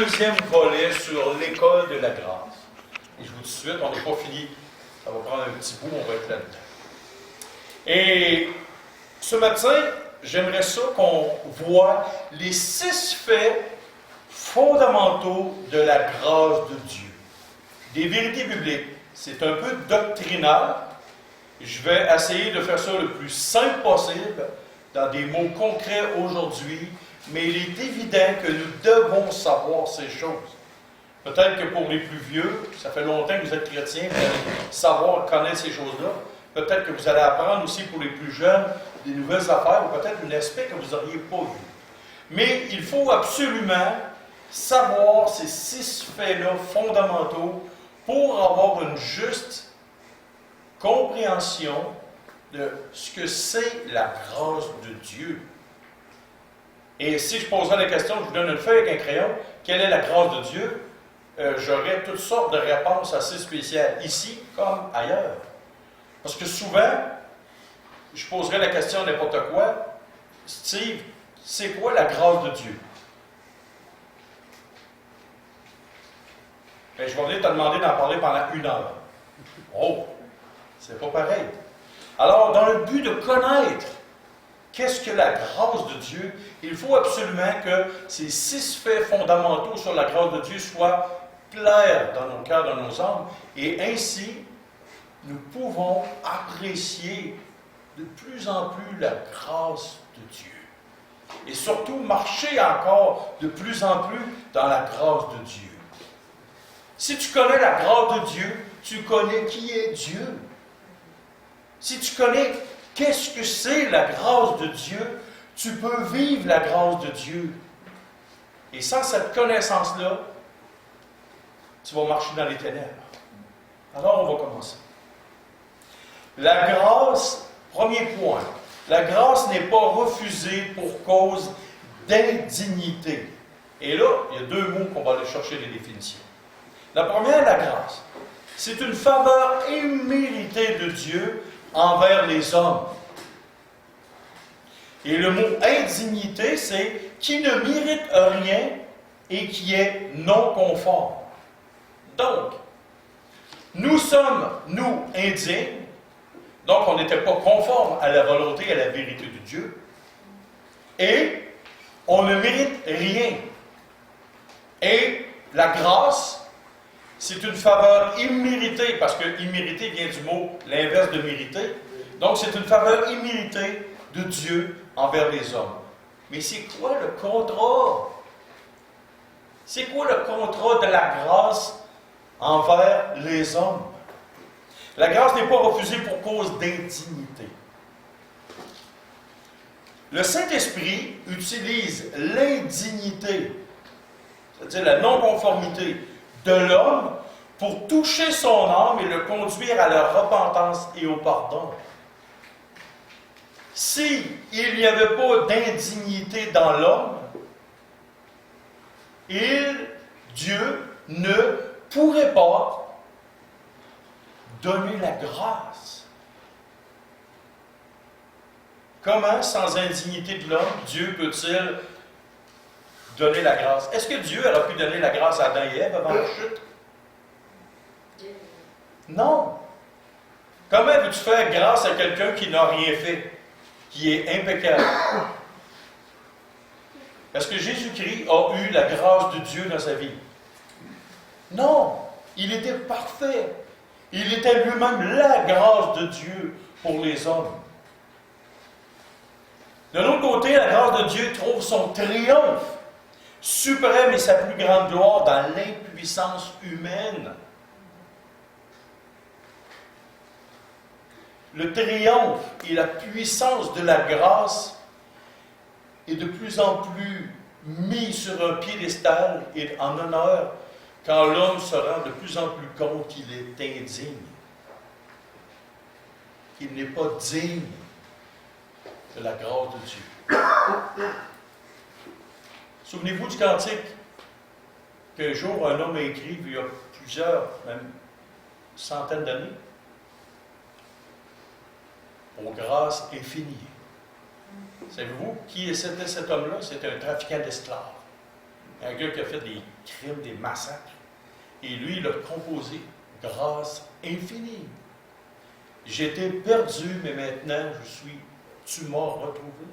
deuxième volet sur l'école de la grâce. Et je vous dis tout de suite, on n'est pas fini. Ça va prendre un petit bout, on va être là-dedans. Et ce matin, j'aimerais ça qu'on voit les 6 faits fondamentaux de la grâce de Dieu. Des vérités bibliques. C'est un peu doctrinal. Je vais essayer de faire ça le plus simple possible, dans des mots concrets aujourd'hui, mais il est évident que nous devons savoir ces choses. Peut-être que pour les plus vieux, ça fait longtemps que vous êtes chrétiens, vous allez savoir, connaître ces choses-là. Peut-être que vous allez apprendre aussi pour les plus jeunes des nouvelles affaires, ou peut-être un aspect que vous n'auriez pas vu. Mais il faut absolument savoir ces 6 faits-là fondamentaux pour avoir une juste compréhension de ce que c'est la grâce de Dieu. Et si je posais la question, je vous donne une feuille avec un crayon, quelle est la grâce de Dieu? J'aurais toutes sortes de réponses assez spéciales, ici comme ailleurs. Parce que souvent, je poserais la question à n'importe quoi, Steve, c'est quoi la grâce de Dieu? Bien, je vais venir te demander d'en parler pendant 1 heure. Oh, c'est pas pareil. Alors, dans le but de connaître qu'est-ce que la grâce de Dieu, il faut absolument que ces 6 faits fondamentaux sur la grâce de Dieu soient clairs dans nos cœurs, dans nos âmes, et ainsi, nous pouvons apprécier de plus en plus la grâce de Dieu. Et surtout, marcher encore de plus en plus dans la grâce de Dieu. Si tu connais la grâce de Dieu, tu connais qui est Dieu. Si tu connais qu'est-ce que c'est la grâce de Dieu, tu peux vivre la grâce de Dieu. Et sans cette connaissance-là, tu vas marcher dans les ténèbres. Alors, on va commencer. La grâce, premier point, la grâce n'est pas refusée pour cause d'indignité. Et là, il y a 2 mots qu'on va aller chercher les définitions. La première, la grâce. C'est une faveur imméritée de Dieu envers les hommes. Et le mot indignité, c'est qui ne mérite rien et qui est non conforme. Donc, nous sommes, nous, indignes, donc on n'était pas conforme à la volonté et à la vérité de Dieu, et on ne mérite rien. Et la grâce, c'est une faveur imméritée, parce que imméritée vient du mot, l'inverse de mériter. Donc, c'est une faveur imméritée de Dieu envers les hommes. Mais c'est quoi le contrat? C'est quoi le contrat de la grâce envers les hommes? La grâce n'est pas refusée pour cause d'indignité. Le Saint-Esprit utilise l'indignité, c'est-à-dire la non-conformité de l'homme pour toucher son âme et le conduire à la repentance et au pardon. Si il n'y avait pas d'indignité dans l'homme, Dieu ne pourrait pas donner la grâce. Comment, sans indignité de l'homme, Dieu peut-il donner la grâce? Est-ce que Dieu aurait pu donner la grâce à Adam et Ève avant la chute? Non. Comment veux-tu faire grâce à quelqu'un qui n'a rien fait, qui est impeccable? Est-ce que Jésus-Christ a eu la grâce de Dieu dans sa vie? Non. Il était parfait. Il était lui-même la grâce de Dieu pour les hommes. De l'autre côté, la grâce de Dieu trouve son triomphe suprême et sa plus grande gloire dans l'impuissance humaine. Le triomphe et la puissance de la grâce est de plus en plus mis sur un piédestal et en honneur quand l'homme se rend de plus en plus compte qu'il est indigne, qu'il n'est pas digne de la grâce de Dieu. Souvenez-vous du cantique qu'un jour un homme a écrit il y a plusieurs, même centaines d'années. Aux grâces infinies. Savez-vous qui c'était cet homme-là? C'était un trafiquant d'esclaves. un gars qui a fait des crimes, des massacres. Et lui, il a composé grâce infinie. J'étais perdu, mais maintenant tu m'as retrouvé.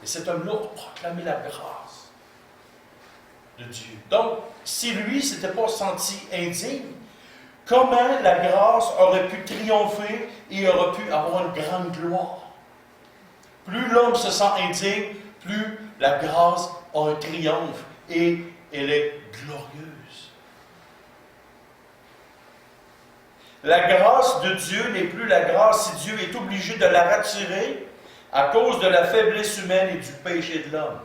Et cet homme-là a proclamé la grâce de Dieu. Donc, si lui ne s'était pas senti indigne, comment la grâce aurait pu triompher et aurait pu avoir une grande gloire? Plus l'homme se sent indigne, plus la grâce a un triomphe et elle est glorieuse. La grâce de Dieu n'est plus la grâce si Dieu est obligé de la retirer à cause de la faiblesse humaine et du péché de l'homme.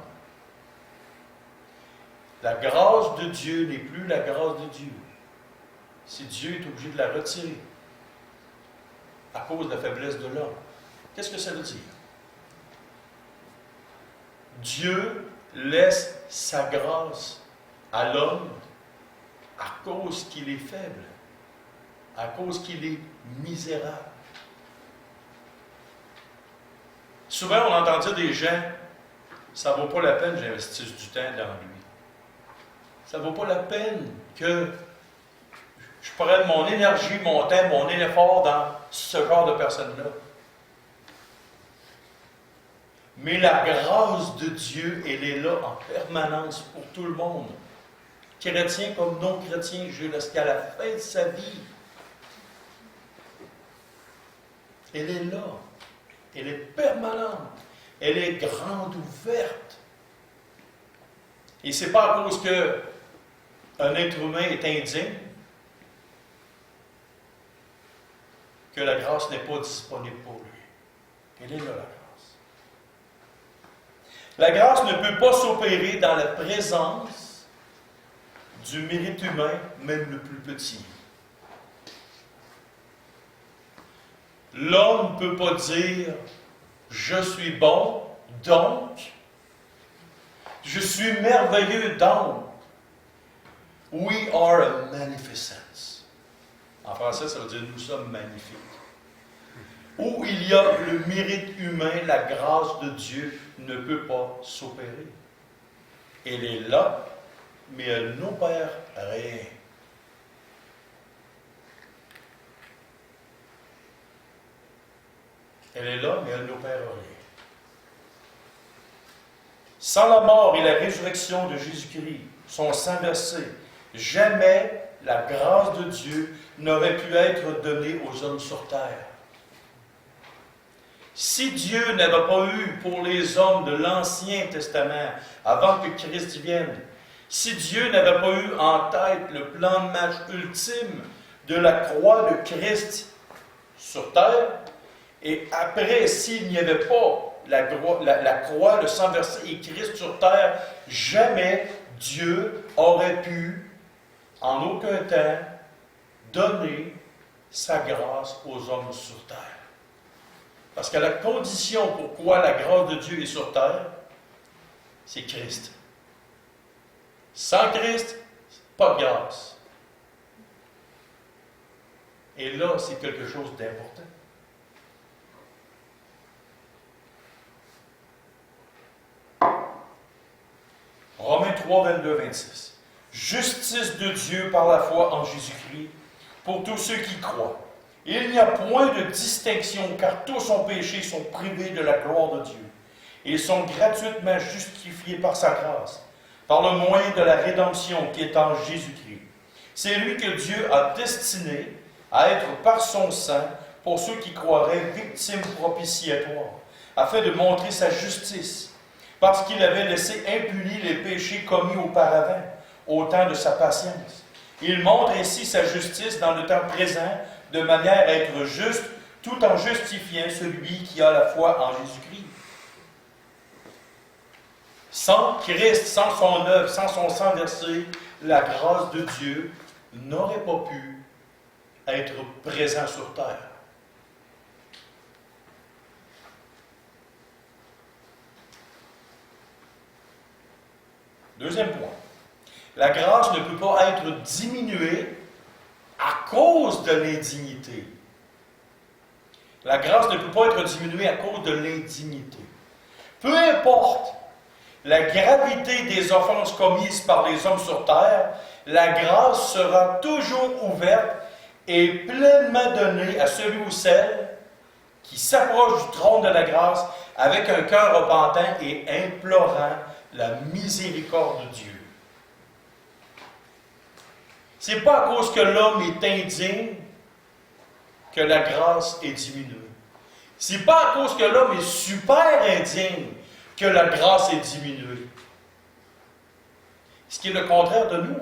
La grâce de Dieu n'est plus la grâce de Dieu si Dieu est obligé de la retirer à cause de la faiblesse de l'homme. Qu'est-ce que ça veut dire? Dieu laisse sa grâce à l'homme à cause qu'il est faible, à cause qu'il est misérable. Souvent, on entend dire des gens, ça ne vaut pas la peine que j'investisse du temps dans lui. Ça ne vaut pas la peine que je prenne mon énergie, mon temps, mon effort dans ce genre de personne-là. Mais la grâce de Dieu, elle est là en permanence pour tout le monde. Chrétien comme non-chrétien, jusqu'à la fin de sa vie. Elle est là. Elle est permanente. Elle est grande ouverte. Et ce n'est pas à cause qu'un être humain est indigne que la grâce n'est pas disponible pour lui. Elle est là, la grâce. La grâce ne peut pas s'opérer dans la présence du mérite humain, même le plus petit. L'homme ne peut pas dire « je suis bon, donc je suis merveilleux, donc we are a magnificence ». En français, ça veut dire « nous sommes magnifiques ». Où il y a le mérite humain, la grâce de Dieu ne peut pas s'opérer. Elle est là, mais elle n'opère rien. Elle est là, mais elle n'opère rien. Sans la mort et la résurrection de Jésus-Christ, son sang versé, jamais la grâce de Dieu n'aurait pu être donnée aux hommes sur terre. Si Dieu n'avait pas eu pour les hommes de l'Ancien Testament, avant que Christ vienne, si Dieu n'avait pas eu en tête le plan de match ultime de la croix de Christ sur terre, et après, s'il n'y avait pas la croix, le sang versé et Christ sur terre, jamais Dieu aurait pu, en aucun temps, donner sa grâce aux hommes sur terre. Parce que la condition pourquoi la grâce de Dieu est sur terre, c'est Christ. Sans Christ, pas de grâce. Et là, c'est quelque chose d'important. Romains 3, 22, 26. Justice de Dieu par la foi en Jésus-Christ pour tous ceux qui croient. Il n'y a point de distinction, car tous ont péché, sont privés de la gloire de Dieu, et sont gratuitement justifiés par sa grâce, par le moyen de la rédemption qui est en Jésus-Christ. C'est lui que Dieu a destiné à être par son sang, pour ceux qui croiraient, victime propitiatoire, afin de montrer sa justice, parce qu'il avait laissé impunis les péchés commis auparavant, au temps de sa patience. Il montre ainsi sa justice dans le temps présent, de manière à être juste, tout en justifiant celui qui a la foi en Jésus-Christ. Sans Christ, sans son œuvre, sans son sang versé, la grâce de Dieu n'aurait pas pu être présent sur terre. Deuxième point. La grâce ne peut pas être diminuée à cause de l'indignité. La grâce ne peut pas être diminuée à cause de l'indignité. Peu importe la gravité des offenses commises par les hommes sur terre, la grâce sera toujours ouverte et pleinement donnée à celui ou celle qui s'approche du trône de la grâce avec un cœur repentant et implorant la miséricorde de Dieu. C'est pas à cause que l'homme est indigne que la grâce est diminuée. C'est pas à cause que l'homme est super indigne que la grâce est diminuée. Ce qui est le contraire de nous.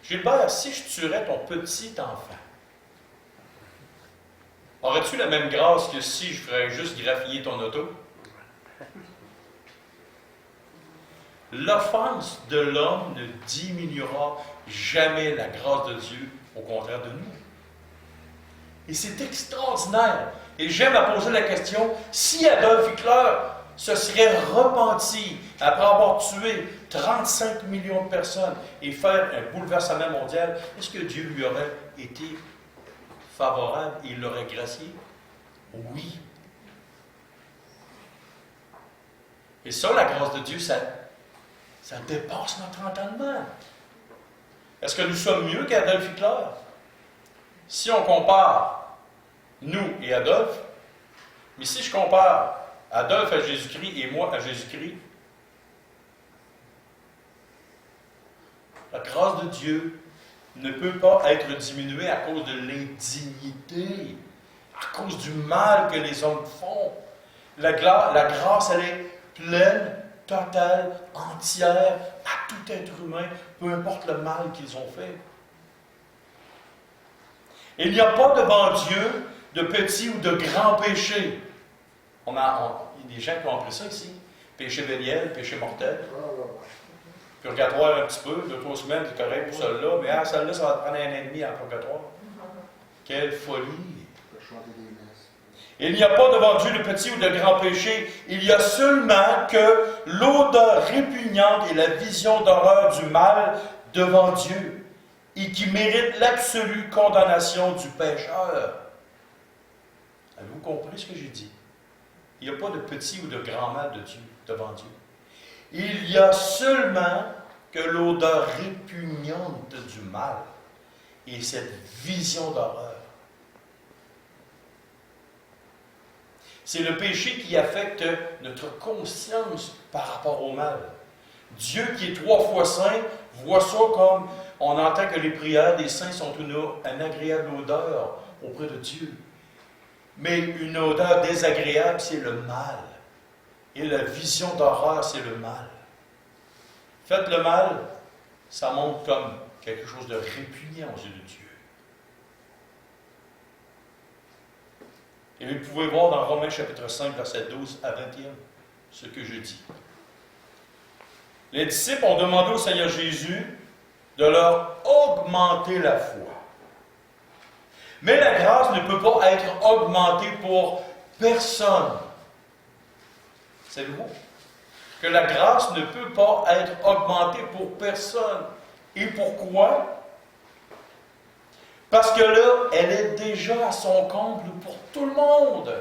Gilbert, si je tuerais ton petit enfant, aurais-tu la même grâce que si je ferais juste graffiller ton auto? L'offense de l'homme ne diminuera jamais la grâce de Dieu, au contraire de nous. Et c'est extraordinaire. Et j'aime à poser la question, si Adolf Hitler se serait repenti après avoir tué 35 millions de personnes et faire un bouleversement mondial, est-ce que Dieu lui aurait été favorable et il l'aurait gracié? Oui. Et ça, la grâce de Dieu, ça dépasse notre entendement. Est-ce que nous sommes mieux qu'Adolf Hitler? Si on compare nous et Adolphe, mais si je compare Adolphe à Jésus-Christ et moi à Jésus-Christ, la grâce de Dieu ne peut pas être diminuée à cause de l'indignité, à cause du mal que les hommes font. La grâce, elle est pleine, totale, entière, à tout être humain, peu importe le mal qu'ils ont fait. Il n'y a pas devant Dieu de petits ou de grands péchés. Il y a des gens qui ont appris ça ici. Péché véniel, péché mortel. Purgatoire un petit peu, 2-3 semaines, c'est correct pour celle-là, mais celle-là, ça va te prendre un an et demi en purgatoire. Quelle folie! Il n'y a pas devant Dieu de petits ou de grands péchés. Il y a seulement que l'odeur répugnante et la vision d'horreur du mal devant Dieu et qui mérite l'absolue condamnation du pécheur. Avez-vous compris ce que j'ai dit? Il n'y a pas de petit ou de grand mal de Dieu devant Dieu. Il y a seulement que l'odeur répugnante du mal et cette vision d'horreur. C'est le péché qui affecte notre conscience par rapport au mal. Dieu qui est 3 fois saint voit ça comme on entend que les prières des saints sont une agréable odeur auprès de Dieu. Mais une odeur désagréable, c'est le mal. Et la vision d'horreur, c'est le mal. Faites le mal, ça montre comme quelque chose de répugnant aux yeux de Dieu. Et vous pouvez voir dans Romains chapitre 5, verset 12 à 21, ce que je dis. Les disciples ont demandé au Seigneur Jésus de leur augmenter la foi. Mais la grâce ne peut pas être augmentée pour personne. Savez-vous? Que la grâce ne peut pas être augmentée pour personne. Et pourquoi? Parce que là, elle est déjà à son comble pour tout le monde.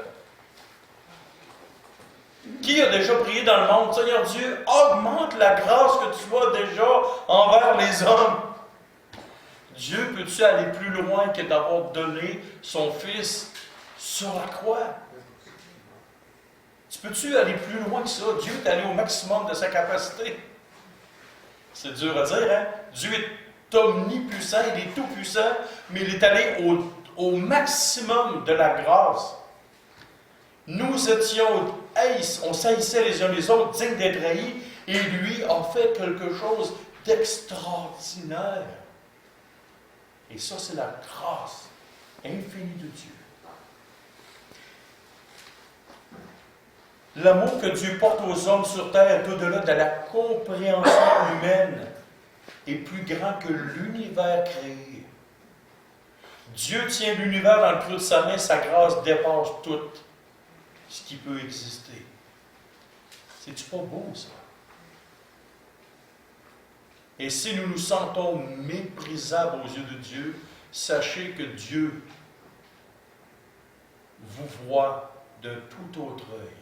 Qui a déjà prié dans le monde? Seigneur Dieu, augmente la grâce que tu as déjà envers les hommes. Dieu, peux-tu aller plus loin que d'avoir donné son Fils sur la croix? Peux-tu aller plus loin que ça? Dieu est allé au maximum de sa capacité. C'est dur à dire, hein? Dieu est omnipuissant, il est tout-puissant, mais il est allé au maximum de la grâce. Nous étions haïs, on s'haïssait les uns les autres, dignes d'être haïs, et lui a fait quelque chose d'extraordinaire. Et ça, c'est la grâce infinie de Dieu. L'amour que Dieu porte aux hommes sur terre est au-delà de la compréhension humaine et plus grand que l'univers créé. Dieu tient l'univers dans le creux de sa main, sa grâce dépasse tout ce qui peut exister. C'est-tu pas beau, ça? Et si nous nous sentons méprisables aux yeux de Dieu, sachez que Dieu vous voit d'un tout autre œil.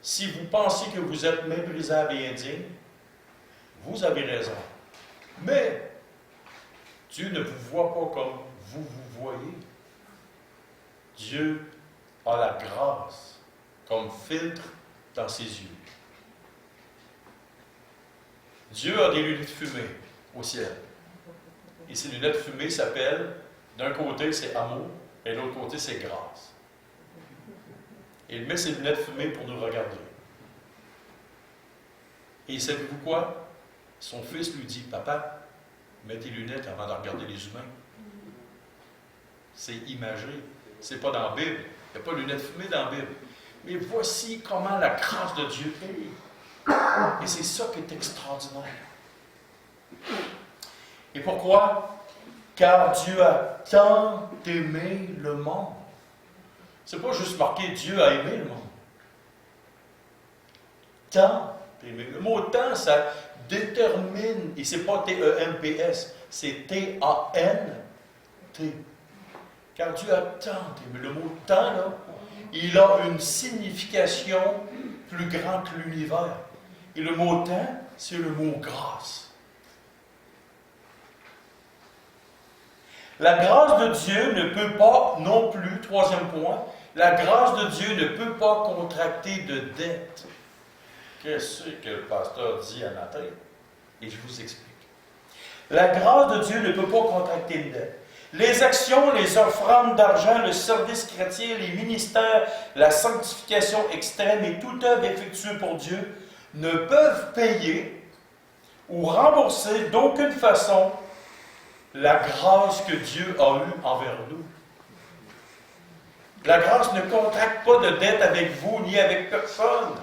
Si vous pensez que vous êtes méprisable et indigne, vous avez raison. Mais Dieu ne vous voit pas comme vous vous voyez. Dieu a la grâce comme filtre dans ses yeux. Dieu a des lunettes fumées au ciel. Et ces lunettes fumées s'appellent, d'un côté c'est amour, et de l'autre côté c'est grâce. Et il met ses lunettes fumées pour nous regarder. Et savez-vous quoi? Son fils lui dit, papa, mets tes lunettes avant de regarder les humains. C'est imagé. C'est pas dans la Bible. Il n'y a pas de lunettes fumées dans la Bible. Mais voici comment la grâce de Dieu est. Et c'est ça qui est extraordinaire. Et pourquoi? Car Dieu a tant aimé le monde. C'est pas juste marqué Dieu a aimé le monde. Tant aimé. Le mot tant, ça détermine, et c'est pas T-E-M-P-S, c'est T-A-N-T. Car Dieu a tant aimé. Le mot tant, là, il a une signification plus grande que l'univers. Et le mot tant, c'est le mot grâce. La grâce de Dieu ne peut pas non plus, troisième point, la grâce de Dieu ne peut pas contracter de dette. Qu'est-ce que le pasteur dit à matin? Et je vous explique. La grâce de Dieu ne peut pas contracter de dette. Les actions, les offrandes d'argent, le service chrétien, les ministères, la sanctification extrême et toute œuvre effectuée pour Dieu ne peuvent payer ou rembourser d'aucune façon la grâce que Dieu a eue envers nous. La grâce ne contracte pas de dette avec vous ni avec personne.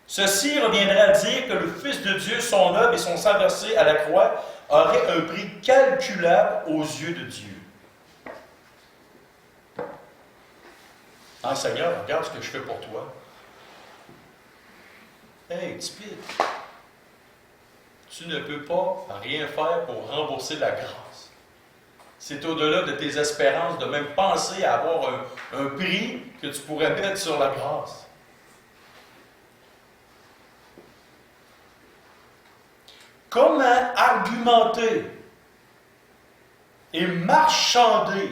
Ceci reviendrait à dire que le Fils de Dieu, son œuvre et son sang versé à la croix auraient un prix calculable aux yeux de Dieu. Ah Seigneur, regarde ce que je fais pour toi. Hey, typique. Tu ne peux pas rien faire pour rembourser la grâce. C'est au-delà de tes espérances de même penser à avoir un prix que tu pourrais mettre sur la grâce. Comment argumenter et marchander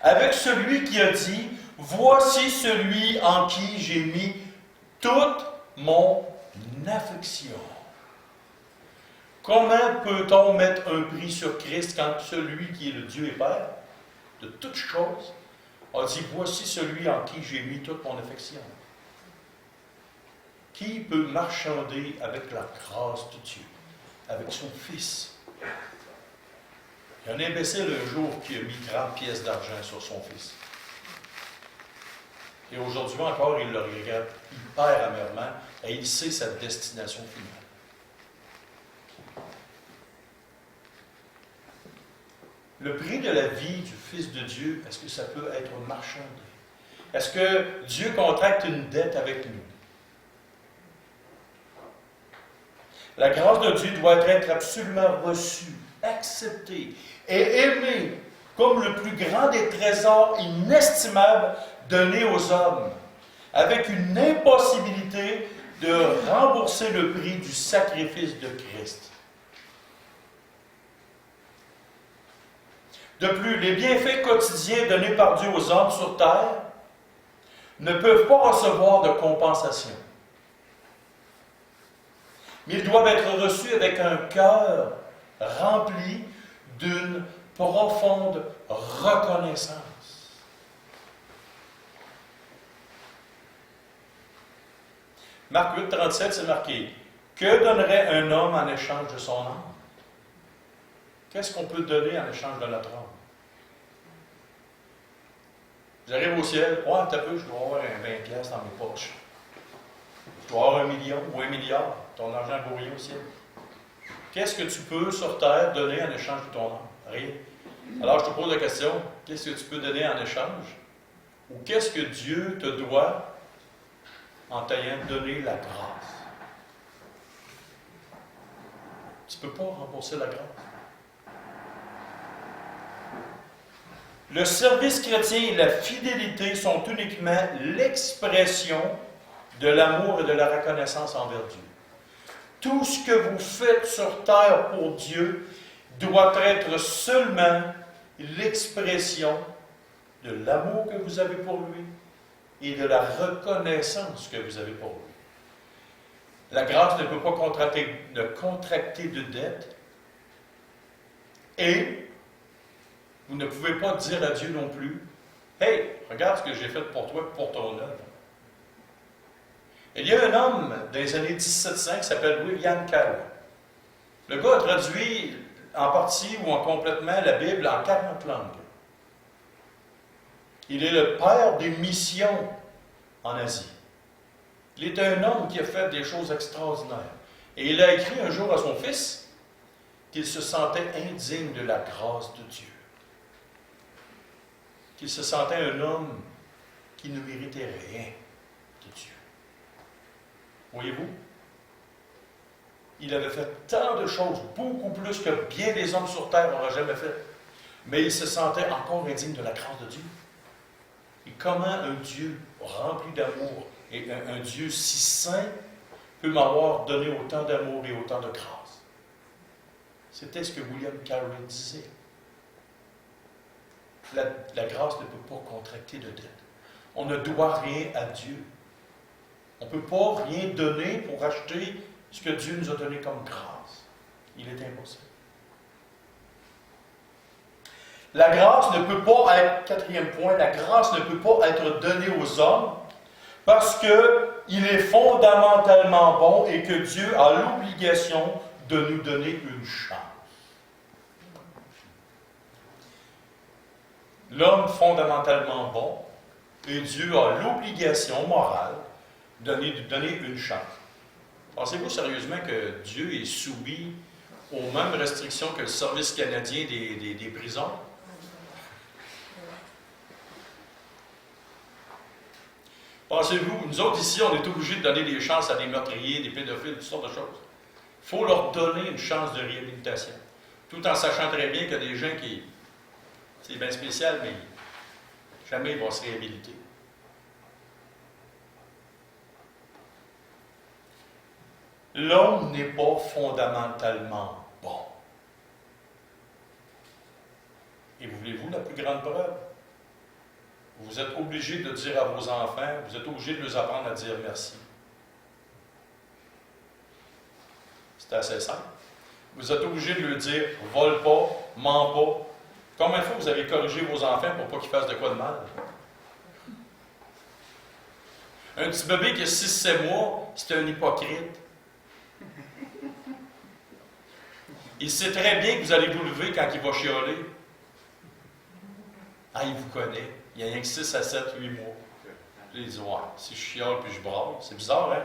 avec celui qui a dit « Voici celui en qui j'ai mis toute mon affection ». Comment peut-on mettre un prix sur Christ quand celui qui est le Dieu et Père de toutes choses a dit « Voici celui en qui j'ai mis toute mon affection ». Qui peut marchander avec la grâce de Dieu, avec son Fils? Il y a un imbécile un jour qui a mis 30 pièces d'argent sur son Fils. Et aujourd'hui encore, il le regrette hyper amèrement et il sait sa destination finale. Le prix de la vie du Fils de Dieu, est-ce que ça peut être marchandé? Est-ce que Dieu contracte une dette avec nous? La grâce de Dieu doit être absolument reçue, acceptée et aimée comme le plus grand des trésors inestimables donnés aux hommes, avec une impossibilité de rembourser le prix du sacrifice de Christ. De plus, les bienfaits quotidiens donnés par Dieu aux hommes sur terre ne peuvent pas recevoir de compensation. Mais ils doivent être reçus avec un cœur rempli d'une profonde reconnaissance. Marc 8, 37, c'est marqué « Que donnerait un homme en échange de son âme? » Qu'est-ce qu'on peut donner en échange de notre âme? J'arrive au ciel, t'as peu, je dois avoir un 20$ dans mes poches. Je dois avoir 1 million ou 1 milliard. Ton argent vaut rien au ciel. Qu'est-ce que tu peux sur terre donner en échange de ton âme? Rien. Alors je te pose la question, qu'est-ce que tu peux donner en échange? Ou qu'est-ce que Dieu te doit en t'ayant donné la grâce? Tu ne peux pas rembourser la grâce. Le service chrétien et la fidélité sont uniquement l'expression de l'amour et de la reconnaissance envers Dieu. Tout ce que vous faites sur terre pour Dieu doit être seulement l'expression de l'amour que vous avez pour lui et de la reconnaissance que vous avez pour lui. La grâce ne peut pas contracter de dette et vous ne pouvez pas dire à Dieu non plus, « Hey, regarde ce que j'ai fait pour toi et pour ton œuvre. » Il y a un homme des années 1700 qui s'appelle William Carey. Le gars a traduit en partie ou en complètement la Bible en 40 langues. Il est le père des missions en Asie. Il est un homme qui a fait des choses extraordinaires. Et il a écrit un jour à son fils qu'il se sentait indigne de la grâce de Dieu. Qu'il se sentait un homme qui ne méritait rien de Dieu. Voyez-vous? Il avait fait tant de choses, beaucoup plus que bien des hommes sur terre n'auraient jamais fait. Mais il se sentait encore indigne de la grâce de Dieu. Et comment un Dieu rempli d'amour et un Dieu si saint peut m'avoir donné autant d'amour et autant de grâce? C'était ce que William Carey disait. La grâce ne peut pas contracter de dette. On ne doit rien à Dieu. On ne peut pas rien donner pour acheter ce que Dieu nous a donné comme grâce. Il est impossible. La grâce ne peut pas être, quatrième point, la grâce ne peut pas être donnée aux hommes parce qu'il est fondamentalement bon et que Dieu a l'obligation de nous donner une chance. L'homme fondamentalement bon et Dieu a l'obligation morale de donner une chance. Pensez-vous sérieusement que Dieu est soumis aux mêmes restrictions que le service canadien des prisons? Pensez-vous, nous autres ici, on est obligés de donner des chances à des meurtriers, des pédophiles, toutes sortes de choses. Il faut leur donner une chance de réhabilitation. Tout en sachant très bien qu'il y a des gens qui... C'est bien spécial, mais jamais ils vont se réhabiliter. L'homme n'est pas fondamentalement bon. Et voulez-vous la plus grande preuve? Vous êtes obligé de dire à vos enfants, vous êtes obligé de leur apprendre à dire merci. C'est assez simple. Vous êtes obligé de leur dire, vole pas, mens pas. Combien de fois vous avez corrigé vos enfants pour pas qu'ils fassent de quoi de mal? Un petit bébé qui a 6-7 mois, c'est un hypocrite. Il sait très bien que vous allez vous lever quand il va chialer. Ah, il vous connaît. Il y a rien que 6 à 7, 8 mois. Il dit, ouais, si je chiale puis je braille, c'est bizarre, hein?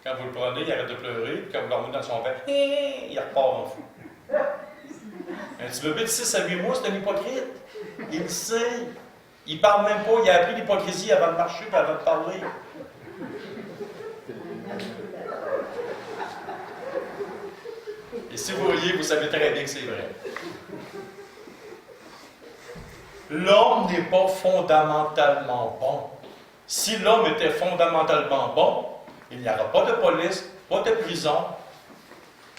Quand vous le prenez, il arrête de pleurer, puis quand vous l'emmenez dans son bain, il repart en fou. Un petit bébé de 6 à 8 mois, c'est un hypocrite. Il le sait. Il ne parle même pas. Il a appris l'hypocrisie avant de marcher et avant de parler. Et si vous voyez, vous savez très bien que c'est vrai. L'homme n'est pas fondamentalement bon. Si l'homme était fondamentalement bon, il n'y aura pas de police, pas de prison,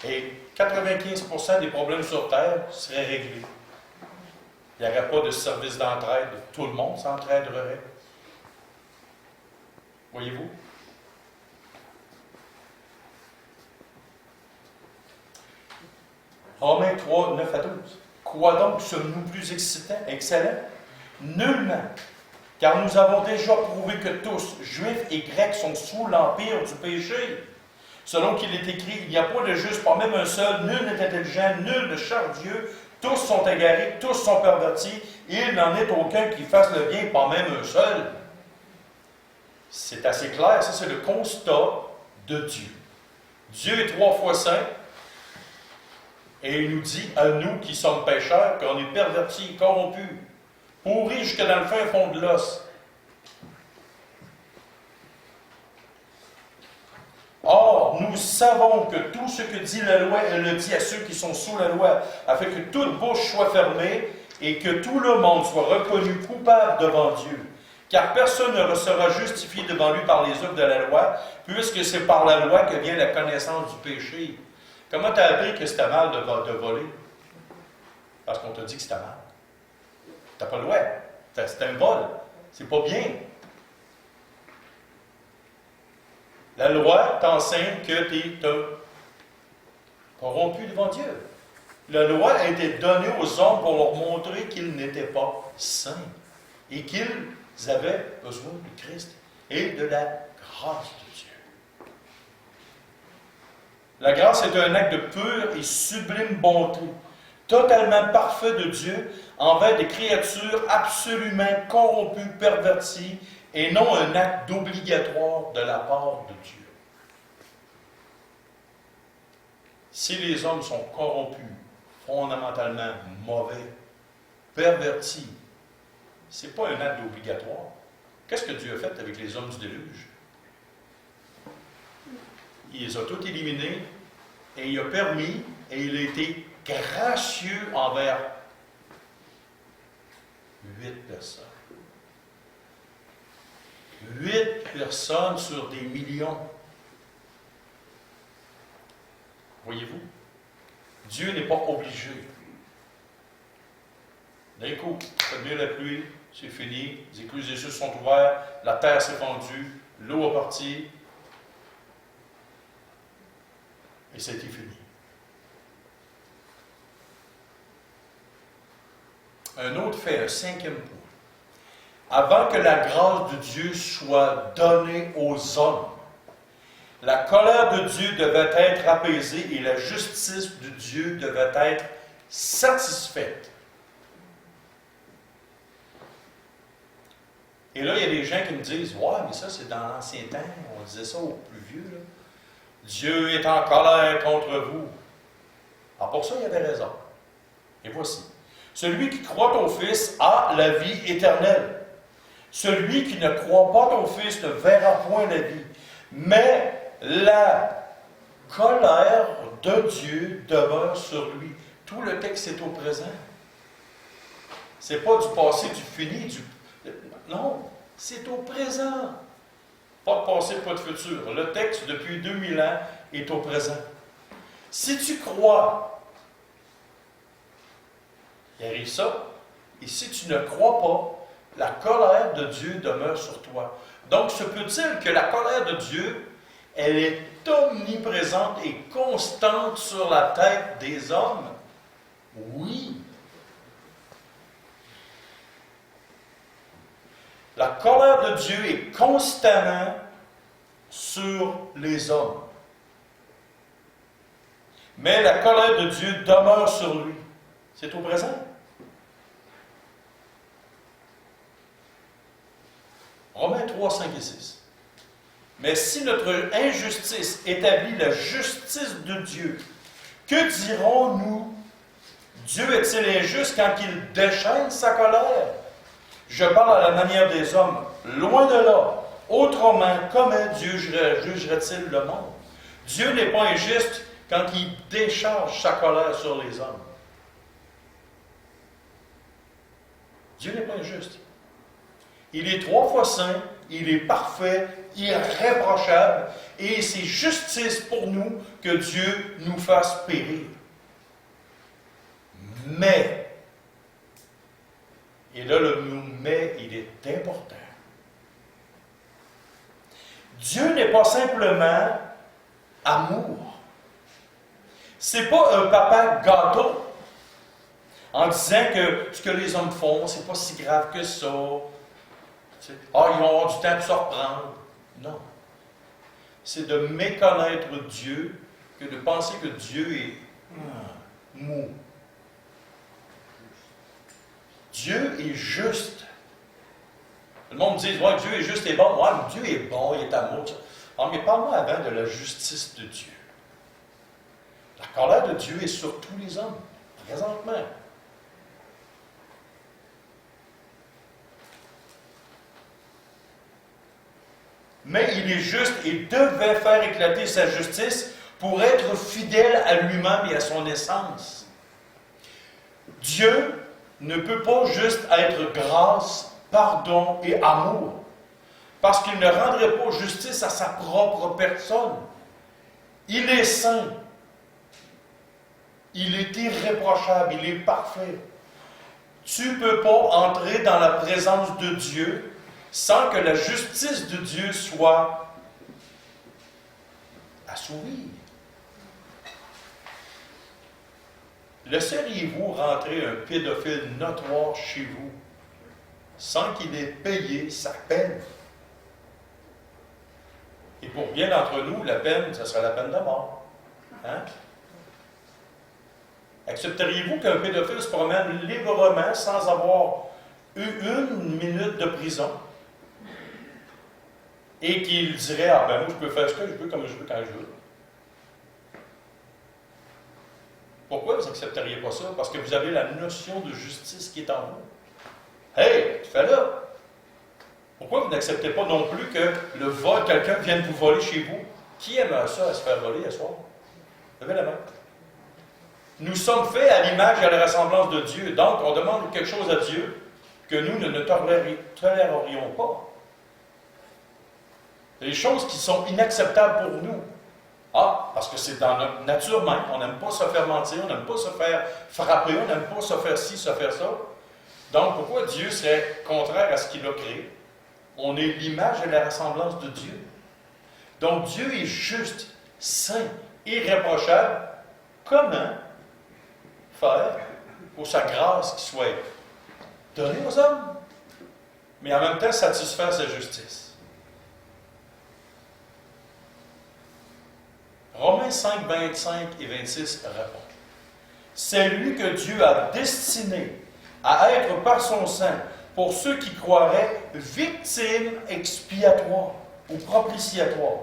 et 95% des problèmes sur Terre seraient réglés. Il n'y aurait pas de service d'entraide. Tout le monde s'entraiderait. Voyez-vous? Romains 3, 9 à 12. Quoi donc sommes-nous plus excellents? Nullement. Car nous avons déjà prouvé que tous, juifs et grecs, sont sous l'empire du péché. Selon qu'il est écrit, il n'y a pas de juste, pas même un seul, nul n'est intelligent, nul ne cherche Dieu, tous sont égarés, tous sont pervertis, et il n'en est aucun qui fasse le bien, pas même un seul. C'est assez clair, ça c'est le constat de Dieu. Dieu est 3 fois saint, et il nous dit, à nous qui sommes pécheurs, qu'on est pervertis, corrompus, pourris jusque dans le fin fond de l'os. Or, nous savons que tout ce que dit la loi, elle le dit à ceux qui sont sous la loi, afin que toute bouche soit fermée et que tout le monde soit reconnu coupable devant Dieu. Car personne ne sera justifié devant lui par les œuvres de la loi, puisque c'est par la loi que vient la connaissance du péché. Comment tu as appris que c'était mal de voler? Parce qu'on t'a dit que c'était mal. Tu n'as pas le droit. C'est un vol. C'est pas bien. La loi t'enseigne que tu es corrompu devant Dieu. La loi a été donnée aux hommes pour leur montrer qu'ils n'étaient pas saints et qu'ils avaient besoin de Christ et de la grâce de Dieu. La grâce est un acte de pure et sublime bonté, totalement parfait de Dieu envers des créatures absolument corrompues, perverties, et non un acte d'obligatoire de la part de Dieu. Si les hommes sont corrompus, fondamentalement mauvais, pervertis, ce n'est pas un acte obligatoire. Qu'est-ce que Dieu a fait avec les hommes du déluge? Il les a tous éliminés et il a permis et il a été gracieux envers 8 personnes. 8 personnes sur des millions. Voyez-vous? Dieu n'est pas obligé. D'un coup, ça devient la pluie, c'est fini, les écluses des cieux sont ouverts, la terre s'est fendue, l'eau a parti, et c'était fini. Un autre fait, un 5e point. Avant que la grâce de Dieu soit donnée aux hommes, la colère de Dieu devait être apaisée et la justice de Dieu devait être satisfaite. Et là, il y a des gens qui me disent « Ouais, mais ça, c'est dans l'ancien temps. On disait ça aux plus vieux. Là. Dieu est en colère contre vous. » Alors, pour ça, il y avait raison. Et voici. Celui qui croit au Fils a la vie éternelle. Celui qui ne croit pas au Fils ne verra point la vie. Mais la colère de Dieu demeure sur lui. Tout le texte est au présent. Ce n'est pas du passé, du fini, non, c'est au présent. Pas de passé, pas de futur. Le texte, depuis 2000 ans, est au présent. Si tu crois, il arrive ça, et si tu ne crois pas, la colère de Dieu demeure sur toi. Donc, se peut-il que la colère de Dieu, elle est omniprésente et constante sur la tête des hommes? Oui. La colère de Dieu est constamment sur les hommes. Mais la colère de Dieu demeure sur lui. C'est au présent. Romains 3, 5 et 6. Mais si notre injustice établit la justice de Dieu, que dirons-nous? Dieu est-il injuste quand il déchaîne sa colère? Je parle à la manière des hommes. Loin de là. Autrement, comment Dieu jugerait-il le monde? Dieu n'est pas injuste quand il décharge sa colère sur les hommes. Dieu n'est pas injuste. Il est 3 fois saint, il est parfait, irréprochable, et c'est justice pour nous que Dieu nous fasse périr. Mais, et là le mot « mais », il est important. Dieu n'est pas simplement amour. C'est pas un papa gâteau en disant que ce que les hommes font, c'est pas si grave que ça. Ah, ils vont avoir du temps pour se reprendre. Non. C'est de méconnaître Dieu que de penser que Dieu est mou. Dieu est juste. Le monde dit, ouais, Dieu est juste et bon. Ouais, mais Dieu est bon, il est amour. Ah, mais parle-moi avant de la justice de Dieu. La colère de Dieu est sur tous les hommes, présentement. Mais il est juste et devait faire éclater sa justice pour être fidèle à lui-même et à son essence. Dieu ne peut pas juste être grâce, pardon et amour. Parce qu'il ne rendrait pas justice à sa propre personne. Il est saint. Il est irréprochable. Il est parfait. Tu ne peux pas entrer dans la présence de Dieu sans que la justice de Dieu soit assouvie. Laisseriez-vous rentrer un pédophile notoire chez vous sans qu'il ait payé sa peine? Et pour bien d'entre nous, la peine, ce serait la peine de mort. Hein? Accepteriez-vous qu'un pédophile se promène librement sans avoir eu une minute de prison et qu'il dirait, ah ben moi je peux faire ce que je veux, comme je veux, quand je veux? Pourquoi vous n'accepteriez pas ça? Parce que vous avez la notion de justice qui est en vous. Hey, tu fais là! Pourquoi vous n'acceptez pas non plus que le vol, quelqu'un vienne vous voler chez vous? Qui aimerait ça à se faire voler ce soir? Levez la main. Nous sommes faits à l'image et à la ressemblance de Dieu. Donc, on demande quelque chose à Dieu que nous ne tolérerions pas. Des choses qui sont inacceptables pour nous. Ah, parce que c'est dans notre nature même. On n'aime pas se faire mentir, on n'aime pas se faire frapper, on n'aime pas se faire ci, se faire ça. Donc, pourquoi Dieu serait contraire à ce qu'il a créé? On est l'image et la ressemblance de Dieu. Donc, Dieu est juste, saint, irréprochable. Comment faire pour sa grâce qui soit donnée aux hommes, mais en même temps satisfaire sa justice? Romains 5, 25 et 26 répond. C'est lui que Dieu a destiné à être par son sang pour ceux qui croiraient victime expiatoire ou propitiatoire,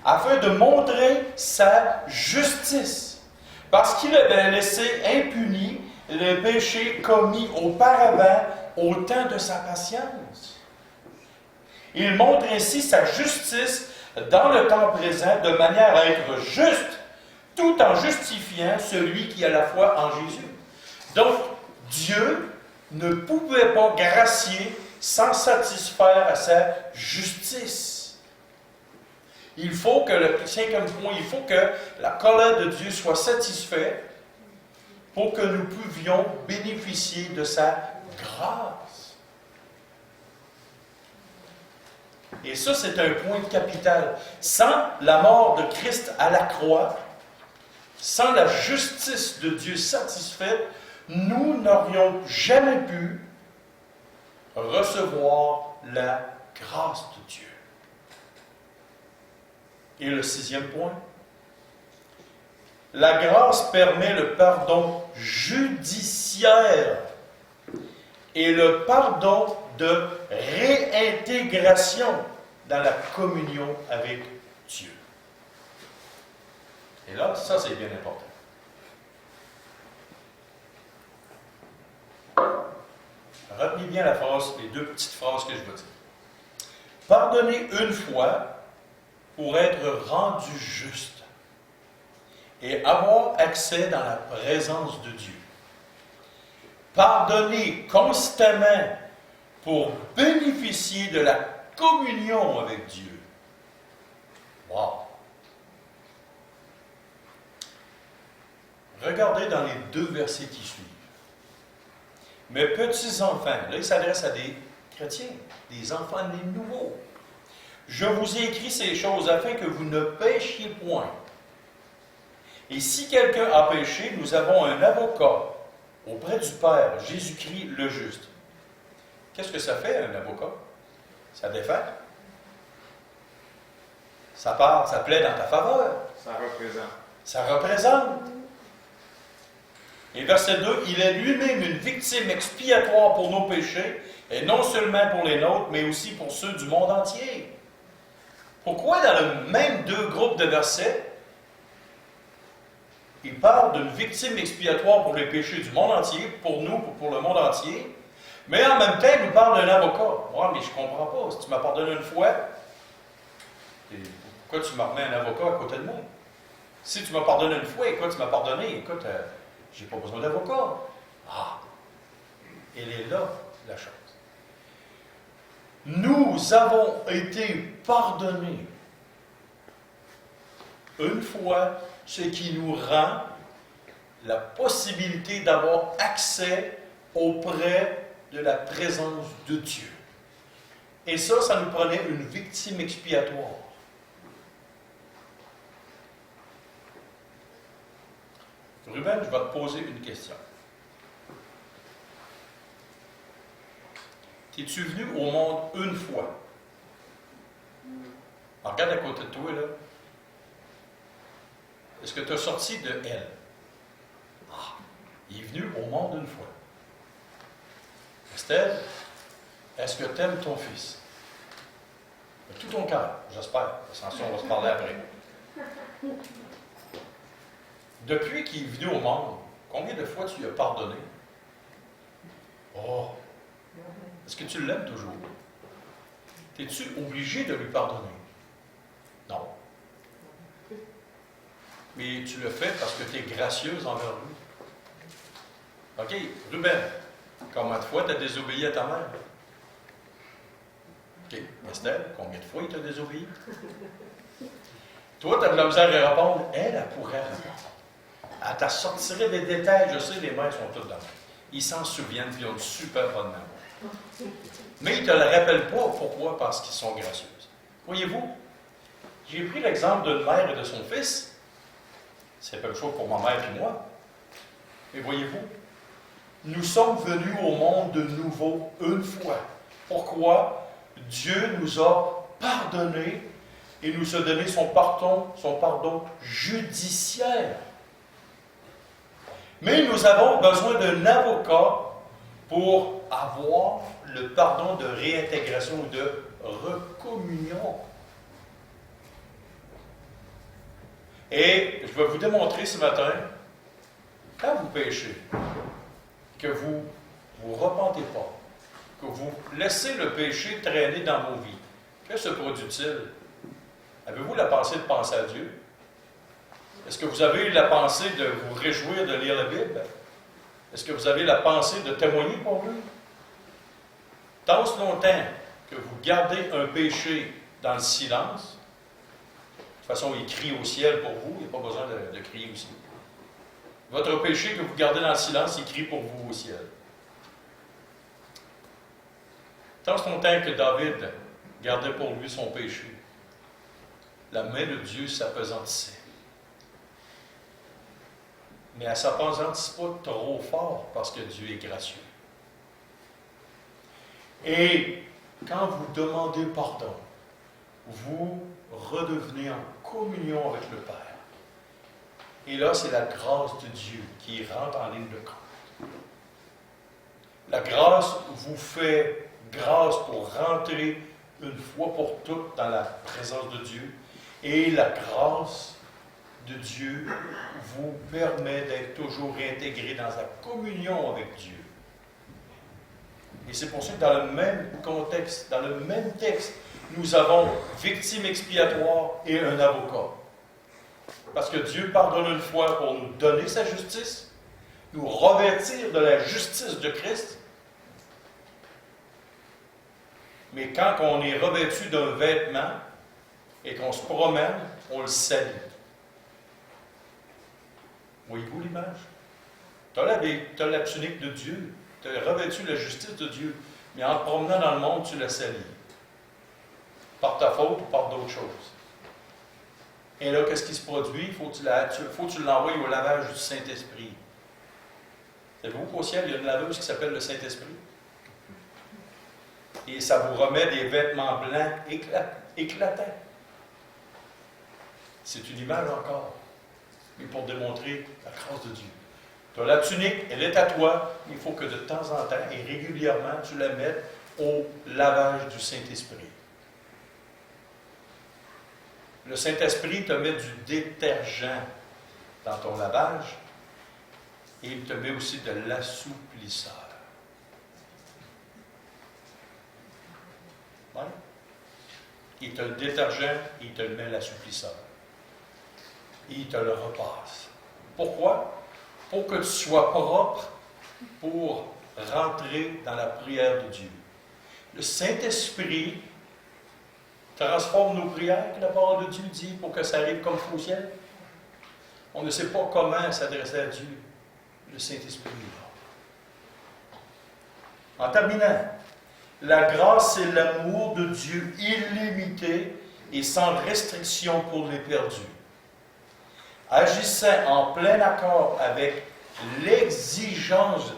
afin de montrer sa justice, parce qu'il avait laissé impuni les péchés commis auparavant au temps de sa patience. Il montre ainsi sa justice dans le temps présent de manière à être juste, tout en justifiant celui qui a la foi en Jésus. Donc, Dieu ne pouvait pas gracier sans satisfaire à sa justice. Il faut que, le cinquième point, il faut que la colère de Dieu soit satisfaite pour que nous pouvions bénéficier de sa grâce. Et ça, c'est un point capital. Sans la mort de Christ à la croix, sans la justice de Dieu satisfaite, nous n'aurions jamais pu recevoir la grâce de Dieu. Et le sixième point, la grâce permet le pardon judiciaire et le pardon de réintégration dans la communion avec Dieu. Et là, ça c'est bien important. Retenez bien la phrase, les deux petites phrases que je vais dire. Pardonner une fois pour être rendu juste et avoir accès dans la présence de Dieu. Pardonner constamment pour bénéficier de la communion avec Dieu. Wow! Regardez dans les deux versets qui suivent. Mes petits enfants, là il s'adresse à des chrétiens, des enfants nés nouveaux. Je vous ai écrit ces choses afin que vous ne péchiez point. Et si quelqu'un a péché, nous avons un avocat auprès du Père, Jésus-Christ le juste. Qu'est-ce que ça fait, un avocat? Ça défend. Ça part, ça plaît dans ta faveur. Ça représente. Ça représente. Et verset 2, il est lui-même une victime expiatoire pour nos péchés, et non seulement pour les nôtres, mais aussi pour ceux du monde entier. Pourquoi dans le même deux groupes de versets, il parle d'une victime expiatoire pour les péchés du monde entier, pour nous, pour le monde entier, mais en même temps, il nous parle d'un avocat. Moi, mais je ne comprends pas. Si tu m'as pardonné une fois, pourquoi tu m'as remis un avocat à côté de moi? Si tu m'as pardonné une fois, écoute, tu m'as pardonné, écoute, j'ai pas besoin d'avocat. Ah! Elle est là, la chose. Nous avons été pardonnés une fois, ce qui nous rend la possibilité d'avoir accès auprès de la présence de Dieu. Et ça nous prenait une victime expiatoire. Ruben, je vais te poser une question. Es-tu venu au monde une fois? Alors, regarde à côté de toi, là. Est-ce que tu as sorti de elle? Ah, il est venu au monde une fois. Estelle, est-ce que tu aimes ton fils? De tout ton cœur, j'espère. Attention, on va se parler après. Depuis qu'il est venu au monde, combien de fois tu lui as pardonné? Oh! Est-ce que tu l'aimes toujours? Es-tu obligé de lui pardonner? Non. Mais tu le fais parce que tu es gracieuse envers lui. OK, Ruben, combien de fois tu as désobéi à ta mère? OK, Estelle, combien de fois il t'a désobéi? Toi, tu as de la misère à répondre. Elle pourrait répondre. Elle t'a sortirait des détails. Je sais, les mères sont toutes là. Ils s'en souviennent, puis ils ont une super bonne mémoire. Mais ils ne te le rappellent pas. Pourquoi? Parce qu'ils sont gracieuses. Voyez-vous, j'ai pris l'exemple d'une mère et de son fils. C'est la même chose pour ma mère et moi. Mais voyez-vous, nous sommes venus au monde de nouveau une fois. Pourquoi? Dieu nous a pardonnés et nous a donné son pardon judiciaire. Mais nous avons besoin d'un avocat pour avoir le pardon de réintégration ou de recommunion. Et je vais vous démontrer ce matin, quand vous péchez, que vous ne vous repentez pas, que vous laissez le péché traîner dans vos vies, que se produit-il? Avez-vous la pensée de penser à Dieu? Est-ce que vous avez la pensée de vous réjouir de lire la Bible? Est-ce que vous avez la pensée de témoigner pour lui? Tant ce longtemps que vous gardez un péché dans le silence, de toute façon, il crie au ciel pour vous, il n'y a pas besoin de crier aussi. Votre péché que vous gardez dans le silence, il crie pour vous au ciel. Tant ce longtemps que David gardait pour lui son péché, la main de Dieu s'appesantissait. Mais elle ne s'appesantisse pas trop fort parce que Dieu est gracieux. Et quand vous demandez pardon, vous redevenez en communion avec le Père. Et là, c'est la grâce de Dieu qui rentre en ligne de compte. La grâce vous fait grâce pour rentrer une fois pour toutes dans la présence de Dieu. Et la grâce de Dieu vous permet d'être toujours réintégré dans la communion avec Dieu. Et c'est pour ça que dans le même contexte, dans le même texte, nous avons victime expiatoire et un avocat. Parce que Dieu pardonne une fois pour nous donner sa justice, nous revêtir de la justice de Christ. Mais quand on est revêtu d'un vêtement et qu'on se promène, on le salit. Voyez-vous l'image? Tu as la tunique de Dieu, tu as revêtu la justice de Dieu, mais en te promenant dans le monde, tu la salis. Par ta faute ou par d'autres choses. Et là, qu'est-ce qui se produit? Il faut que tu l'envoies au lavage du Saint-Esprit. Savez-vous qu'au ciel, il y a une laveuse qui s'appelle le Saint-Esprit? Et ça vous remet des vêtements blancs éclatants. C'est une image encore, mais pour démontrer la grâce de Dieu. Tu as la tunique, elle est à toi, il faut que de temps en temps et régulièrement, tu la mettes au lavage du Saint-Esprit. Le Saint-Esprit te met du détergent dans ton lavage et il te met aussi de l'assouplisseur. Ouais? Il te le détergent, il te le met l'assouplisseur. Et il te le repasse. Pourquoi? Pour que tu sois propre pour rentrer dans la prière de Dieu. Le Saint-Esprit transforme nos prières, que la parole de Dieu dit, pour que ça arrive comme au ciel. On ne sait pas comment s'adresser à Dieu. Le Saint-Esprit est là. En terminant, la grâce et l'amour de Dieu illimité et sans restriction pour les perdus, agissant en plein accord avec l'exigence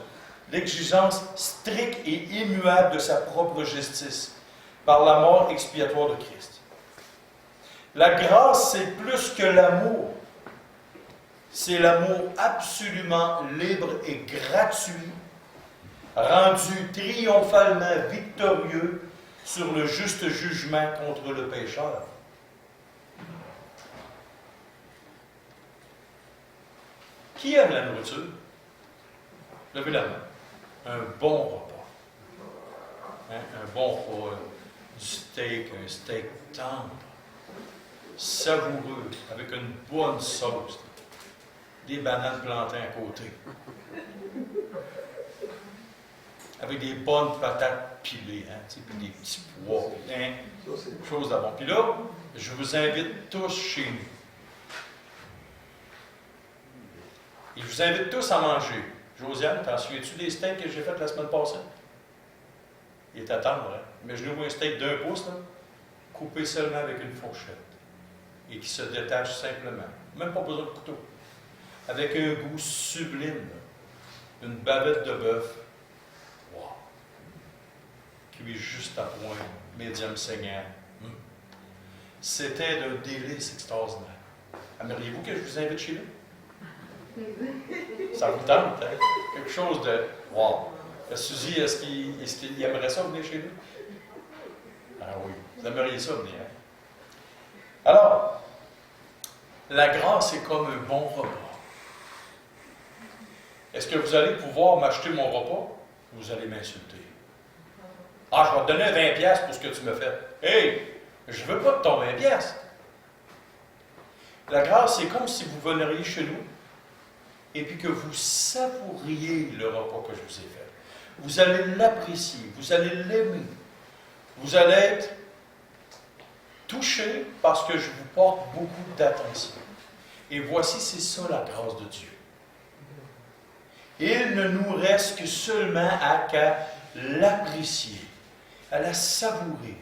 stricte et immuable de sa propre justice, par la mort expiatoire de Christ. La grâce, c'est plus que l'amour. C'est l'amour absolument libre et gratuit, rendu triomphalement victorieux sur le juste jugement contre le pécheur. Qui aime la nourriture? Levez la main. Un bon repas. Un bon repas, du steak, un steak tendre, savoureux, avec une bonne sauce, des bananes plantées à côté, avec des bonnes patates pilées, puis des petits pois, chose de bon. Puis là, je vous invite tous chez nous. Et je vous invite tous à manger. Josiane, t'en souviens-tu des steaks que j'ai fait la semaine passée? Il est à tendre, hein? Imaginez-vous un steak d'1 pouce, là, coupé seulement avec une fourchette, et qui se détache simplement. Même pas besoin de couteau. Avec un goût sublime, là. Une bavette de bœuf. Wow! Cuit juste à point, médium saignant. C'était d'un délice extraordinaire. Aimeriez-vous que je vous invite chez nous? Ça vous tente, hein? Quelque chose de... Wow! Suzy, est-ce qu'il aimerait ça venir chez nous? Ah oui, vous aimeriez ça venir. Hein? Alors, la grâce est comme un bon repas. Est-ce que vous allez pouvoir m'acheter mon repas? Vous allez m'insulter. Ah, je vais te donner 20$ pour ce que tu me fais. Hey, je ne veux pas de ton 20$. La grâce, c'est comme si vous veniriez chez nous et puis que vous savouriez le repas que je vous ai fait. Vous allez l'apprécier, vous allez l'aimer. Vous allez être touché parce que je vous porte beaucoup d'attention. Et voici, c'est ça la grâce de Dieu. Il ne nous reste que seulement à qu'à l'apprécier, à la savourer,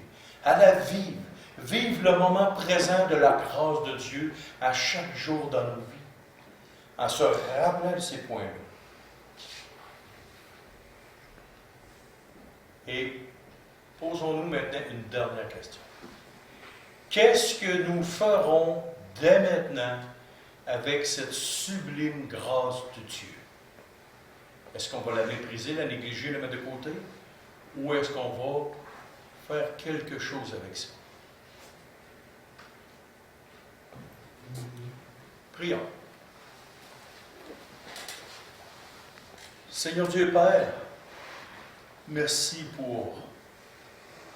à la vivre. Vivre le moment présent de la grâce de Dieu à chaque jour dans nos vies, en se rappelant de ces points-là. Et posons-nous maintenant une dernière question. Qu'est-ce que nous ferons dès maintenant avec cette sublime grâce de Dieu? Est-ce qu'on va la mépriser, la négliger, la mettre de côté? Ou est-ce qu'on va faire quelque chose avec ça? Prions. Seigneur Dieu Père, merci pour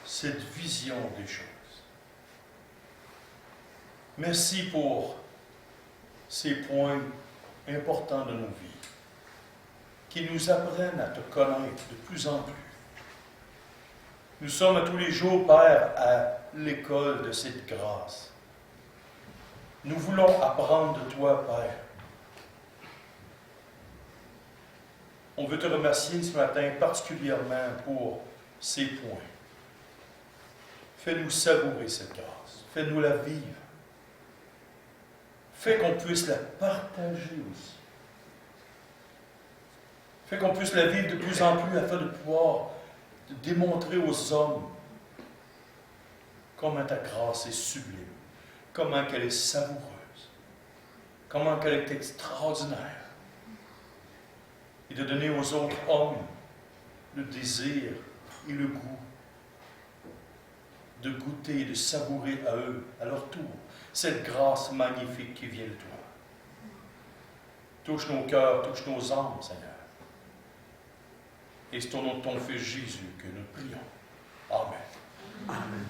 cette vision des choses. Merci pour ces points importants de nos vies qui nous apprennent à te connaître de plus en plus. Nous sommes à tous les jours, Père, à l'école de cette grâce. Nous voulons apprendre de toi, Père. On veut te remercier ce matin particulièrement pour ces points. Fais-nous savourer cette grâce. Fais-nous la vivre. Fais qu'on puisse la partager aussi. Fais qu'on puisse la vivre de plus en plus afin de pouvoir démontrer aux hommes comment ta grâce est sublime, comment qu'elle est savoureuse, comment qu'elle est extraordinaire. Et de donner aux autres hommes le désir et le goût de goûter et de savourer à eux, à leur tour, cette grâce magnifique qui vient de toi. Touche nos cœurs, touche nos âmes, Seigneur. Et c'est au nom de ton Fils Jésus que nous prions. Amen. Amen.